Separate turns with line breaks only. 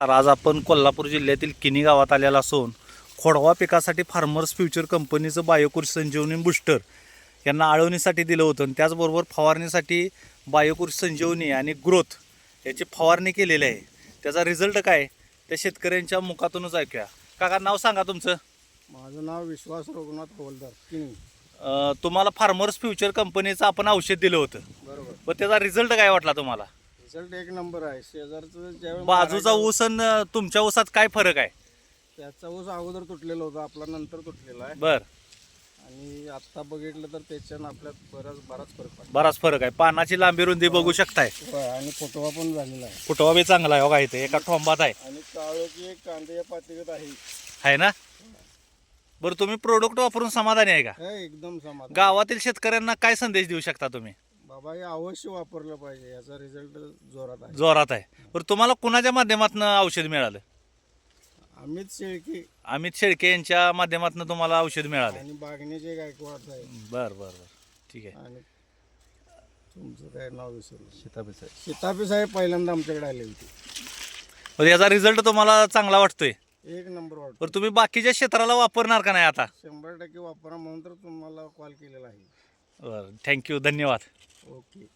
तर आज आपण कोल्हापूर जिल्ह्यातील किनी गावात आलेला असून खोडवा पिकासाठी फार्मर्स फ्युचर कंपनीचं बायोकृषी संजीवनी बुस्टर यांना आळवणीसाठी दिलं होतं आणि त्याचबरोबर फवारणीसाठी बायोकृषी संजीवनी आणि ग्रोथ याची फवारणी केलेली आहे. त्याचा रिझल्ट काय त्या शेतकऱ्यांच्या मुखातूनच ऐकूया. काका नाव सांगा तुमचं.
माझं नाव विश्वास रघुनाथ हवलदार किनी.
तुम्हाला फार्मर्स फ्युचर कंपनीचं आपण औषध दिलं होतं,
बरोबर.
पण त्याचा रिझल्ट काय वाटला तुम्हाला?
रिझल्ट एक नंबर आहे. शेजारचं ज्यावेळेस
बाजूचा ऊस आणि तुमच्या ऊसात काय फरक आहे?
त्याचा ऊस अगोदर तुटलेला होता, आपला नंतर तुटलेला आहे.
बर,
आणि आत्ता बघितलं तर त्याच्यानं आपल्यात बराच फरक पडला.
बराच फरक आहे. पानाची लांबी रुंदी बघू शकताय.
होय, आणि फुटवा पण झालेला आहे.
फुटवा बी चांगला आहे बघा, इथे एका ठोंबात आहे.
आणि काळोखी एक कांदे पातीगत आहे.
आहे ना? बरं, तुम्ही प्रोडक्ट वापरून समाधानी आहे का?
हे एकदम समाधान.
गावातील शेतकऱ्यांना काय संदेश देऊ शकता तुम्ही?
बाबा हे अवश्य वापरलं पाहिजे, याचा रिझल्ट जोरात आहे.
जोरात आहे. बरं, तुम्हाला कुणाच्या माध्यमातून औषध मिळालं?
अमित शेळके
अमित शेळके यांच्या माध्यमातून तुम्हाला औषध मिळालं?
आणि बागणीचे गायकवाड साहेब.
बरं बरं बरं, ठीक आहे.
आणि तुमचं काय नाव विसरलं? सीतापी साहेब पहिल्यांदा आमच्याकडे आले होते.
बरं, याचा रिझल्ट तुम्हाला चांगला वाटतोय?
एक नंबर वाटतो.
बरं, तुम्ही बाकीच्या क्षेत्राला वापरणार का नाही आता?
100% वापरा म्हणून तर तुम्हाला कॉल केलेला आहे.
बरं, थँक्यू, धन्यवाद.
ओके.